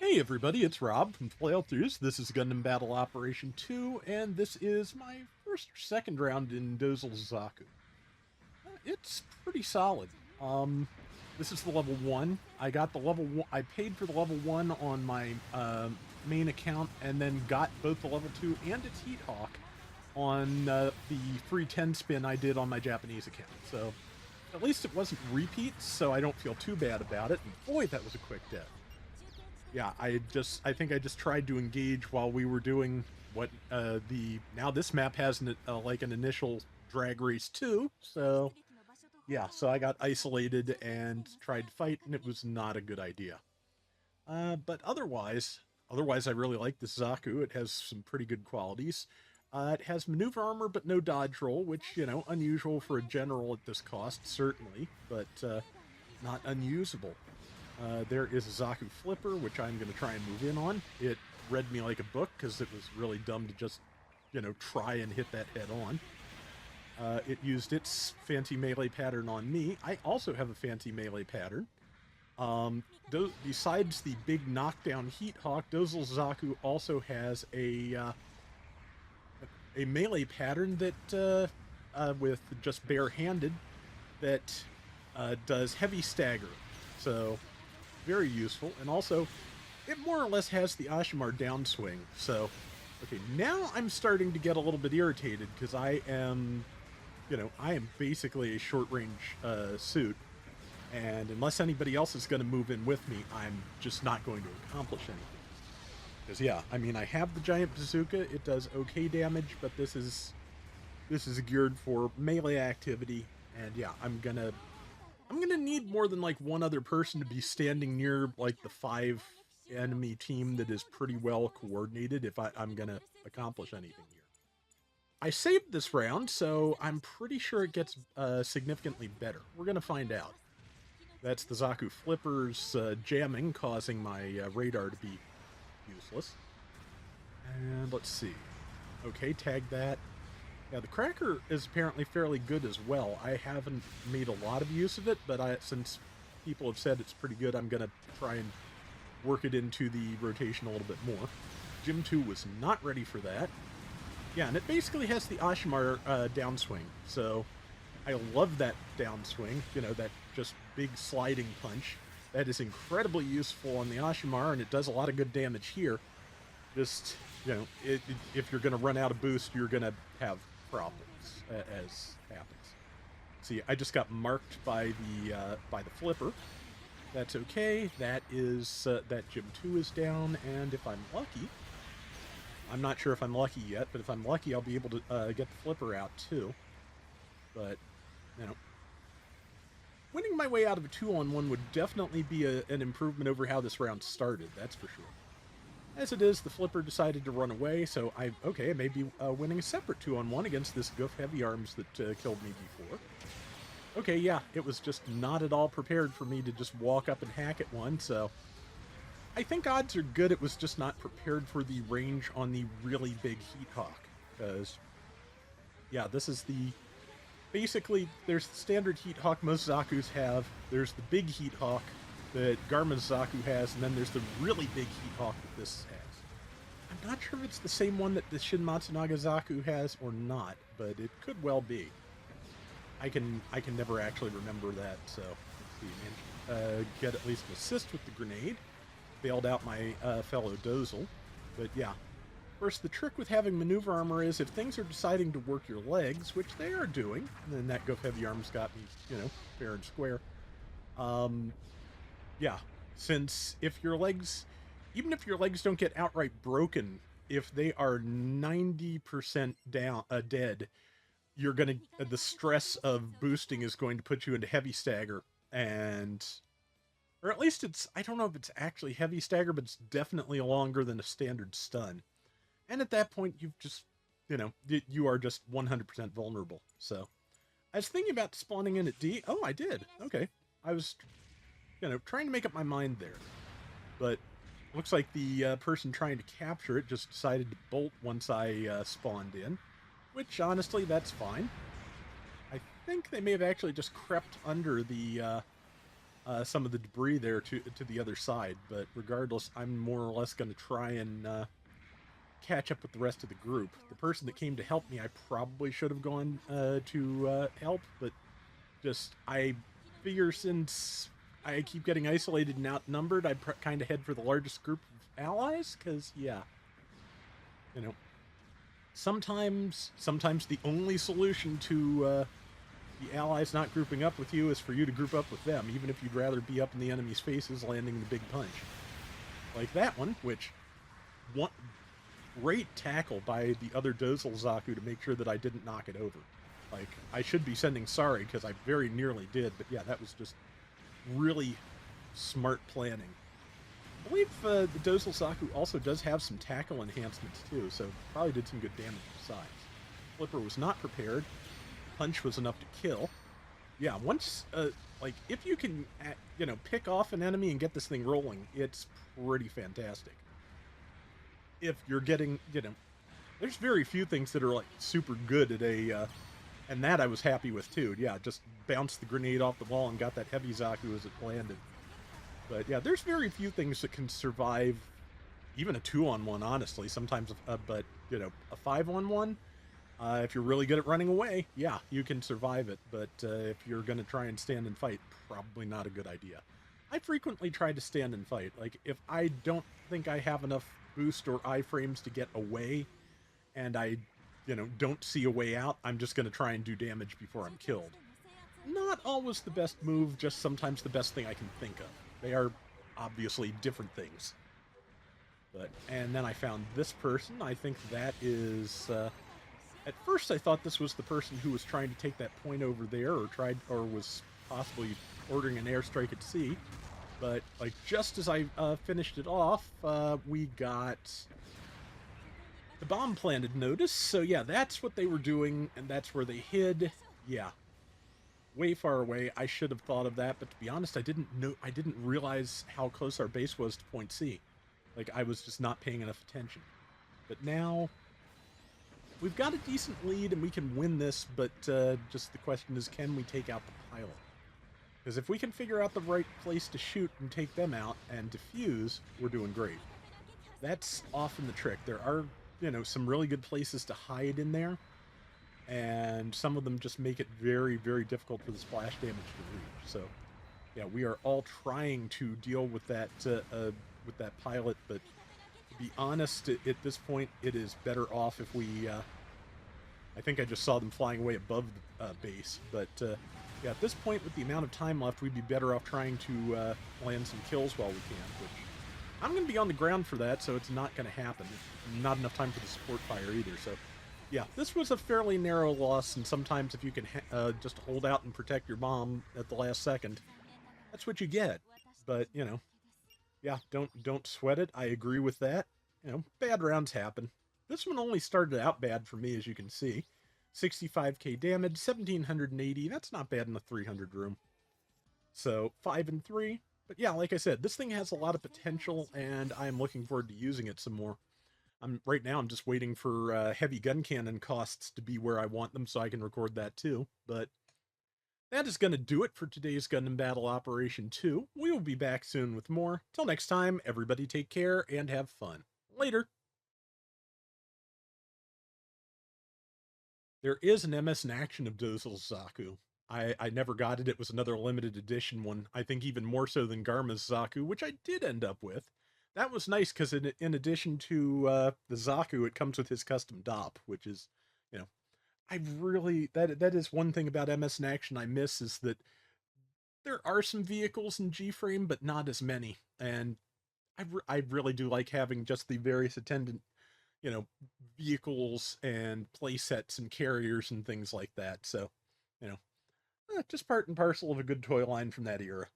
Hey everybody, it's Rob from Flailthroughs. This is Gundam Battle Operation 2, and this is my first or second round in Dozle's Zaku. It's pretty solid. Um, this is the level 1. I got the level 1, I paid for the level 1 on my main account, and then got both the level 2 and its Heat Hawk on the free 10 spin I did on my Japanese account. So, at least it wasn't repeats, so I don't feel too bad about it. And boy, that was a quick death. Yeah, I think I just tried to engage while we were doing what now this map has like an initial drag race too. So yeah, so I got isolated and tried to fight, and it was not a good idea. But otherwise I really like this Zaku. It has some pretty good qualities. It has maneuver armor but no dodge roll, which, unusual for a general at this cost, certainly, but not unusable. There is a Zaku Flipper, which I'm going to try and move in on. It read me like a book, because it was really dumb to just, try and hit that head on. It used its fancy melee pattern on me. I also have a fancy melee pattern. Besides the big knockdown Heat Hawk, Dozle Zaku also has a melee pattern that, with just barehanded, that does heavy stagger. So, very useful. And also, it more or less has the Ashimar downswing. So, okay, now I'm starting to get a little bit irritated, because I am basically a short-range suit. And unless anybody else is going to move in with me, I'm just not going to accomplish anything. Because, yeah, I mean, I have the giant bazooka. It does okay damage, but this is geared for melee activity. And, yeah, I'm gonna need more than like one other person to be standing near like the 5 enemy team that is pretty well coordinated if I'm gonna accomplish anything here. I saved this round, so I'm pretty sure it gets significantly better. We're gonna find out. That's the Zaku Flipper's jamming causing my radar to be useless. And let's see. Okay, tag that. Yeah, the Cracker is apparently fairly good as well. I haven't made a lot of use of it, but since people have said it's pretty good, I'm going to try and work it into the rotation a little bit more. Gym 2 was not ready for that. Yeah, and it basically has the Ashimar downswing, so I love that downswing, that just big sliding punch. That is incredibly useful on the Ashimar, and it does a lot of good damage here. Just, if you're going to run out of boost, you're going to have problems, as happens. See, I just got marked by the flipper. That's okay. That is that Gym 2 is down, and if I'm lucky, I'm not sure if I'm lucky yet, but if I'm lucky, I'll be able to get the flipper out too. But winning my way out of a 2-on-1 would definitely be an improvement over how this round started. That's for sure. As it is, the flipper decided to run away, so I may be winning a separate 2-on-1 against this goof heavy arms that killed me before. Okay, yeah, it was just not at all prepared for me to just walk up and hack at one, so I think odds are good it was just not prepared for the range on the really big Heat Hawk, because, yeah, this is basically, there's the standard Heat Hawk most Zakus have, there's the big Heat Hawk that Garma's Zaku has, and then there's the really big Heat Hawk that this has. I'm not sure if it's the same one that the Shin Matsunaga Zaku has or not, but it could well be. I can never actually remember that, so let's see. Get at least an assist with the grenade. Bailed out my fellow Dozle. But yeah. First, the trick with having maneuver armor is if things are deciding to work your legs, which they are doing, and then that Goof Heavy Arms got me, fair and square. Yeah, since even if your legs don't get outright broken, if they are 90% down, dead, you're gonna, the stress of boosting is going to put you into heavy stagger, or at least I don't know if it's actually heavy stagger, but it's definitely longer than a standard stun. And at that point, you've just, you are just 100% vulnerable. So, I was thinking about spawning in at D. Oh, I did. Okay. I was trying to make up my mind there. But looks like the person trying to capture it just decided to bolt once I spawned in. Which, honestly, that's fine. I think they may have actually just crept under the some of the debris there to the other side. But regardless, I'm more or less going to try and catch up with the rest of the group. The person that came to help me, I probably should have gone to help, but just I figure since I keep getting isolated and outnumbered, I kind of head for the largest group of allies. Because yeah, you know, sometimes the only solution to the allies not grouping up with you is for you to group up with them, even if you'd rather be up in the enemy's faces landing the big punch. Like that one, which one great tackle by the other Dozle Zaku to make sure that I didn't knock it over. Like, I should be sending sorry because I very nearly did, but yeah, that was just really smart planning. I believe the Dozle Zaku also does have some tackle enhancements too, so probably did some good damage besides. Flipper was not prepared. Punch was enough to kill. Yeah, once, like, if you can, pick off an enemy and get this thing rolling, it's pretty fantastic. If you're getting, there's very few things that are, like, super good at a, and that I was happy with, too. Yeah, just bounced the grenade off the wall and got that heavy Zaku as it landed. But, yeah, there's very few things that can survive even a 2-on-1, honestly. Sometimes, but, a 5-on-1, if you're really good at running away, yeah, you can survive it. But if you're going to try and stand and fight, probably not a good idea. I frequently try to stand and fight. Like, if I don't think I have enough boost or iframes to get away, and I, don't see a way out, I'm just going to try and do damage before I'm killed. Not always the best move, just sometimes the best thing I can think of. They are obviously different things. But, and then I found this person. I think that is, at first I thought this was the person who was trying to take that point over there, or was possibly ordering an airstrike at sea. But, like, just as I finished it off, we got the bomb planted notice. So yeah, that's what they were doing, and that's where they hid. Yeah. Way far away. I should have thought of that, but to be honest, I didn't realize how close our base was to point C. Like, I was just not paying enough attention. But now we've got a decent lead and we can win this, but just the question is, can we take out the pilot? Because if we can figure out the right place to shoot and take them out and defuse, we're doing great. That's often the trick. There are, some really good places to hide in there, and some of them just make it very, very difficult for the splash damage to reach. So, yeah, we are all trying to deal with that pilot, but to be honest, at this point, it is better off if we, I think I just saw them flying away above the base, but yeah, at this point, with the amount of time left, we'd be better off trying to land some kills while we can, which I'm going to be on the ground for that, so it's not going to happen. Not enough time for the support fire either, so yeah, this was a fairly narrow loss, and sometimes if you can just hold out and protect your bomb at the last second, that's what you get. But, yeah, don't sweat it. I agree with that. Bad rounds happen. This one only started out bad for me, as you can see. 65k damage, 1780. That's not bad in a 300 room. So 5 and 3. But yeah, like I said, this thing has a lot of potential, and I'm looking forward to using it some more. Right now I'm just waiting for heavy gun cannon costs to be where I want them so I can record that too. But that is going to do it for today's Gundam Battle Operation 2. We will be back soon with more. Till next time, everybody take care and have fun. Later. There is an MS in Action of Dozle Zaku. I never got it. It was another limited edition one. I think even more so than Garma's Zaku, which I did end up with. That was nice because in addition to the Zaku, it comes with his custom DOP, which is, I really, that is one thing about MS in Action I miss, is that there are some vehicles in G-Frame, but not as many. And I really do like having just the various attendant, vehicles and play sets and carriers and things like that. So, just part and parcel of a good toy line from that era.